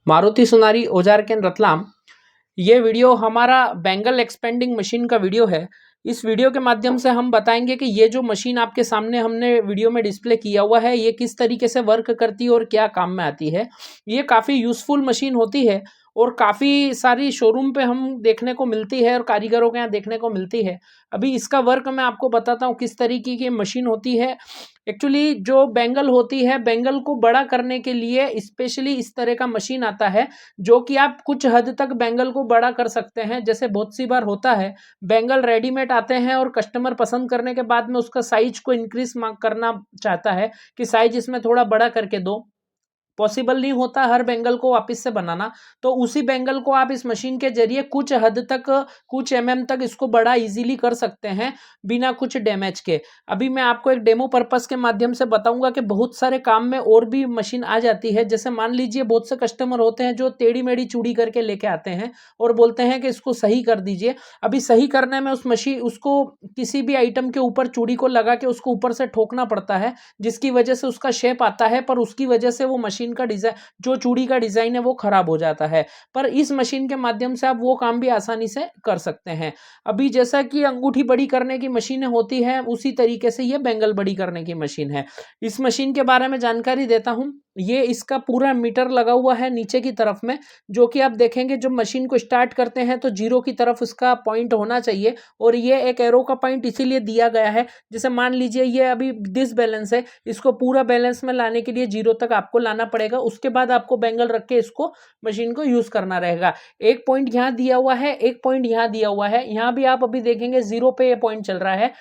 मारुति सुनारी औजार केंद्र रतलाम। ये वीडियो हमारा बेंगल एक्सपेंडिंग मशीन का वीडियो है। इस वीडियो के माध्यम से हम बताएंगे कि ये जो मशीन आपके सामने हमने वीडियो में डिस्प्ले किया हुआ है ये किस तरीके से वर्क करती है और क्या काम में आती है। ये काफ़ी यूज़फुल मशीन होती है और काफ़ी सारी शोरूम पे हम देखने को मिलती है और कारीगरों के यहाँ देखने को मिलती है। अभी इसका वर्क मैं आपको बताता हूँ किस तरीके की मशीन होती है। एक्चुअली जो बेंगल होती है, बेंगल को बड़ा करने के लिए स्पेशली इस तरह का मशीन आता है जो कि आप कुछ हद तक बेंगल को बड़ा कर सकते हैं। जैसे बहुत सी बार होता है बेंगल रेडीमेड आते हैं और कस्टमर पसंद करने के बाद में उसका साइज को इंक्रीज करना चाहता है कि साइज इसमें थोड़ा बड़ा करके दो। पॉसिबल नहीं होता हर बेंगल को वापस से बनाना, तो उसी बेंगल को आप इस मशीन के जरिए कुछ हद तक, कुछ तक इसको बड़ा इजीली कर सकते हैं बिना कुछ डैमेज के। अभी मैं आपको एक डेमो पर्पस के माध्यम से बताऊंगा कि बहुत सारे काम में और भी मशीन आ जाती है। जैसे मान लीजिए बहुत से कस्टमर होते हैं जो टेढ़ी मेढ़ी चूड़ी करके लेके आते हैं और बोलते हैं कि इसको सही कर दीजिए। अभी सही करने में उस मशीन उसको किसी भी आइटम के ऊपर चूड़ी को लगा के उसको ऊपर से ठोकना पड़ता है, जिसकी वजह से उसका शेप आता है, पर उसकी वजह से वो मशीन का डिजाइन, जो चूड़ी का डिजाइन है वो खराब हो जाता है। पर इस मशीन के माध्यम से आप वो काम भी आसानी से कर सकते हैं। अभी जैसा कि अंगूठी बड़ी करने की मशीनें होती है उसी तरीके से ये बेंगल बड़ी करने की मशीन है। इस मशीन के बारे में जानकारी देता हूं। ये इसका पूरा मीटर लगा हुआ है नीचे की तरफ में, जो कि आप देखेंगे जब मशीन को स्टार्ट करते हैं तो जीरो की तरफ उसका पॉइंट होना चाहिए। और ये एक एरो का पॉइंट इसीलिए दिया गया है, जैसे मान लीजिए ये अभी डिसबैलेंस है, इसको पूरा बैलेंस में लाने के लिए जीरो तक आपको लाना पड़ेगा। उसके बाद आपको बेंगल रख के इसको मशीन को यूज करना रहेगा। एक पॉइंट यहाँ दिया हुआ है, एक पॉइंट यहाँ दिया हुआ है। यहाँ भी आप अभी देखेंगे जीरो पे ये पॉइंट चल रहा है।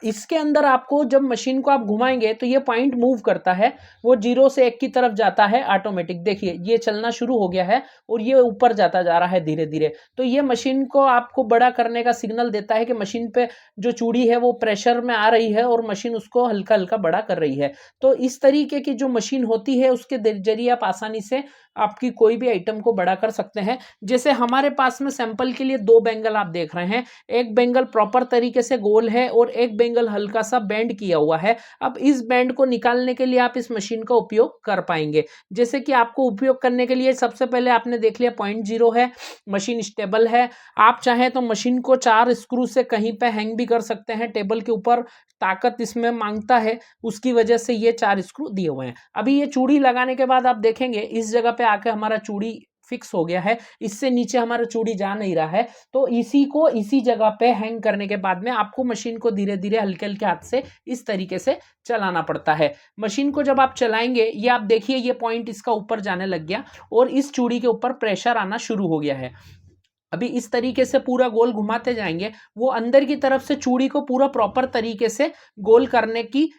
इसके अंदर आपको जब मशीन को आप घुमाएंगे तो ये पॉइंट मूव करता है, वो जीरो से एक की तरफ जाता है ऑटोमेटिक। देखिए ये चलना शुरू हो गया है और ये ऊपर जाता जा रहा है धीरे धीरे। तो ये मशीन को आपको बड़ा करने का सिग्नल देता है कि मशीन पे जो चूड़ी है वो प्रेशर में आ रही है और मशीन उसको हल्का हल्का बड़ा कर रही है। तो इस तरीके की जो मशीन होती है उसके जरिए आप आसानी से आपकी कोई भी आइटम को बड़ा कर सकते हैं। जैसे हमारे पास में सैंपल के लिए दो बेंगल आप देख रहे हैं, एक बेंगल प्रॉपर तरीके से गोल है और एक बेंगल हल्का सा बेंड किया हुआ है। अब इस बेंड को निकालने के लिए आप इस मशीन का उपयोग कर पाएंगे। जैसे कि आपको उपयोग करने के लिए सबसे पहले आपने देख लिया पॉइंट जीरो है, मशीन स्टेबल है। आप चाहें तो मशीन को 4 स्क्रू से कहीं पे हैंग भी कर सकते हैं टेबल के ऊपर, ताकत इसमें मांगता है उसकी वजह से ये 4 स्क्रू दिए हुए हैं। अभी ये चूड़ी लगाने के बाद आप देखेंगे इस जगह पे आके हमारा चूड़ी फिक्स हो गया है, इससे नीचे हमारा चूड़ी जा नहीं रहा है। तो इसी को इसी जगह पे हैंग करने के बाद में आपको मशीन को धीरे धीरे हल्के हल्के हाथ से इस तरीके से चलाना पड़ता है। मशीन को जब आप चलाएंगे ये आप देखिए ये पॉइंट इसका ऊपर जाने लग गया और इस चूड़ी के ऊपर प्रेशर आना शुरू हो गया है। अभी इस तरीके से पूरा गोल घुमाते जाएंगे, वो अंदर की तरफ से चूड़ी को पूरा प्रॉपर तरीके से गोल करने की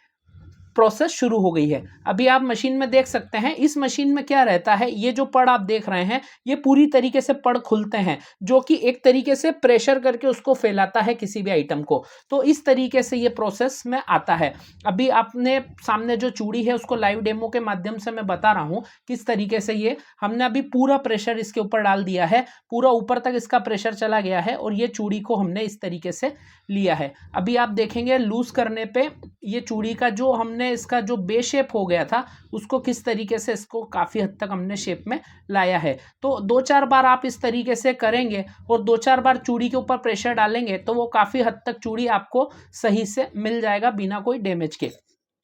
प्रोसेस शुरू हो गई है। अभी आप मशीन में देख सकते हैं इस मशीन में क्या रहता है, ये जो पड़ आप देख रहे हैं ये पूरी तरीके से पड़ खुलते हैं, जो कि एक तरीके से प्रेशर करके उसको फैलाता है किसी भी आइटम को। तो इस तरीके से ये प्रोसेस में आता है। अभी आपने सामने जो चूड़ी है उसको लाइव डेमो के माध्यम से मैं बता रहा हूं किस तरीके से ये हमने अभी पूरा प्रेशर इसके ऊपर डाल दिया है, पूरा ऊपर तक इसका प्रेशर चला गया है और ये चूड़ी को हमने इस तरीके से लिया है। अभी आप देखेंगे लूज करने पे ये चूड़ी का जो हमने इसका जो बेशेप हो गया था उसको किस तरीके से इसको काफी हद तक हमने शेप में लाया है। तो 2-4 बार आप इस तरीके से करेंगे और 2-4 बार चूड़ी के ऊपर प्रेशर डालेंगे तो वो काफी हद तक चूड़ी आपको सही से मिल जाएगा बिना कोई डैमेज के।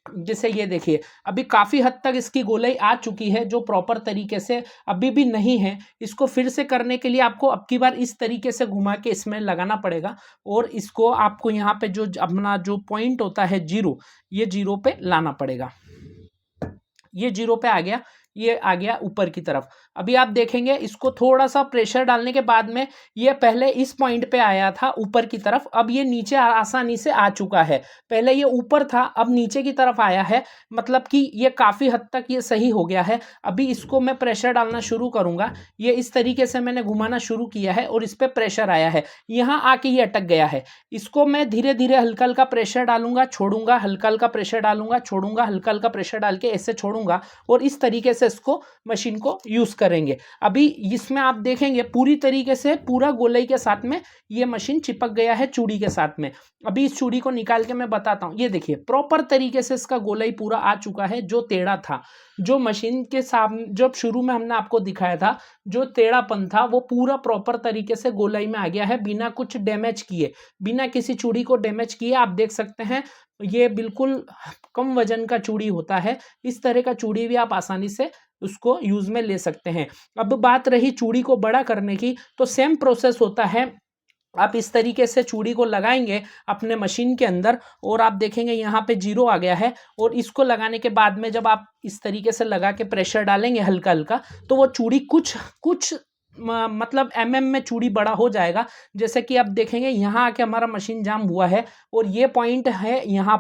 जैसे ये देखिए अभी काफी हद तक इसकी गोलाई आ चुकी है जो प्रॉपर तरीके से अभी भी नहीं है। इसको फिर से करने के लिए आपको अब की बार इस तरीके से घुमा के इसमें लगाना पड़ेगा और इसको आपको यहाँ पे जो अपना जो पॉइंट होता है जीरो, ये जीरो पे लाना पड़ेगा। ये जीरो पे आ गया, ये आ गया ऊपर की तरफ। अभी आप देखेंगे इसको थोड़ा सा प्रेशर डालने के बाद में ये पहले इस पॉइंट पे आया था ऊपर की तरफ, अब ये नीचे आसानी से आ चुका है। पहले ये ऊपर था अब नीचे की तरफ आया है, मतलब कि ये काफ़ी हद तक ये सही हो गया है। अभी इसको मैं प्रेशर डालना शुरू करूँगा, ये इस तरीके से मैंने घुमाना शुरू किया है और इस पर प्रेशर आया है, यहाँ आके ये अटक गया है। इसको मैं धीरे धीरे हल्का हल्का प्रेशर डालूंगा छोड़ूंगा, हल्का हल्का प्रेशर डालूंगा छोड़ूंगा, हल्का हल्का प्रेशर डाल के ऐसे छोड़ूंगा और इस तरीके से इसको मशीन को यूज करेंगे। अभी इसमें आप देखेंगे पूरी तरीके से पूरा गोलाई के साथ में ये मशीन चिपक गया है चूड़ी के साथ में। अभी इस चूड़ी को निकाल के मैं बताता हूं। ये देखिए प्रॉपर तरीके से इसका गोलाई पूरा आ चुका है। जो टेढ़ा था, जो मशीन के सामने जब शुरू में हमने आपको दिखाया था, जो टेढ़ापन था वो पूरा प्रॉपर तरीके से गोलाई में आ गया है, बिना कुछ डैमेज किए, बिना किसी चूड़ी को डैमेज किए। आप देख सकते हैं ये बिल्कुल कम वजन का चूड़ी होता है। इस तरह का चूड़ी भी आप आसानी से उसको यूज में ले सकते हैं। अब बात रही चूड़ी को बड़ा करने की, तो सेम प्रोसेस होता है। आप इस तरीके से चूड़ी को लगाएंगे अपने मशीन के अंदर और आप देखेंगे यहाँ पे 0 आ गया है। और इसको लगाने के बाद में जब आप इस तरीके से लगा के प्रेशर डालेंगे हल्का हल्का, तो वो चूड़ी कुछ मतलब में चूड़ी बड़ा हो जाएगा। जैसे कि आप देखेंगे यहाँ आके हमारा मशीन जाम हुआ है और ये पॉइंट है यहाँ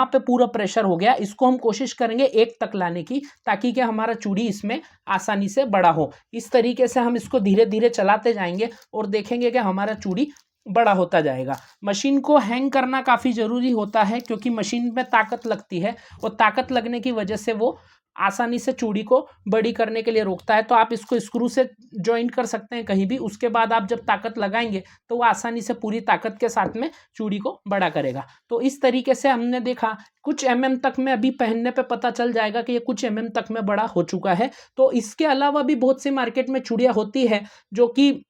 पे पूरा प्रेशर हो गया। इसको हम कोशिश करेंगे 1 तक लाने की, ताकि कि हमारा चूड़ी इसमें आसानी से बड़ा हो। इस तरीके से हम इसको धीरे धीरे चलाते जाएंगे और देखेंगे कि हमारा चूड़ी बड़ा होता जाएगा। मशीन को हैंग करना काफ़ी ज़रूरी होता है, क्योंकि मशीन में ताकत लगती है और ताकत लगने की वजह से वो आसानी से चूड़ी को बड़ी करने के लिए रोकता है। तो आप इसको स्क्रू से जॉइंट कर सकते हैं कहीं भी। उसके बाद आप जब ताकत लगाएंगे तो वो आसानी से पूरी ताकत के साथ में चूड़ी को बड़ा करेगा। तो इस तरीके से हमने देखा कुछ तक में, अभी पहनने पे पता चल जाएगा कि ये कुछ तक में बड़ा हो चुका है। तो इसके अलावा भी बहुत सी मार्केट में चूड़ियाँ होती है, जो कि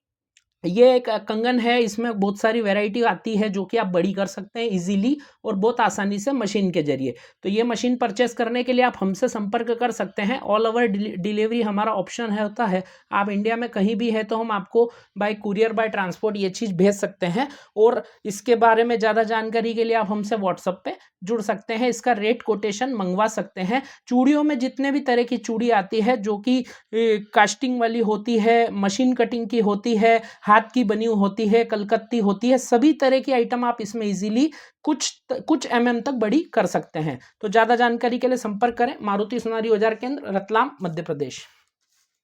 ये एक कंगन है, इसमें बहुत सारी वैरायटी आती है जो कि आप बड़ी कर सकते हैं इजीली और बहुत आसानी से मशीन के जरिए। तो ये मशीन परचेस करने के लिए आप हमसे संपर्क कर सकते हैं। ऑल ओवर डिलीवरी हमारा ऑप्शन है होता है। आप इंडिया में कहीं भी है तो हम आपको बाय कुरियर बाय ट्रांसपोर्ट ये चीज़ भेज सकते हैं। और इसके बारे में ज़्यादा जानकारी के लिए आप हमसे व्हाट्सएप पे जुड़ सकते हैं। इसका रेट कोटेशन मंगवा सकते हैं। चूड़ियों में जितने भी तरह की चूड़ी आती है, जो कि कास्टिंग वाली होती है, मशीन कटिंग की होती है, हाथ की बनी होती है, कलकत्ती होती है, सभी तरह की आइटम आप इसमें इजीली कुछ तक बड़ी कर सकते हैं। तो ज़्यादा जानकारी के लिए संपर्क करें मारुति सुनारी औजार केंद्र, रतलाम, मध्य प्रदेश।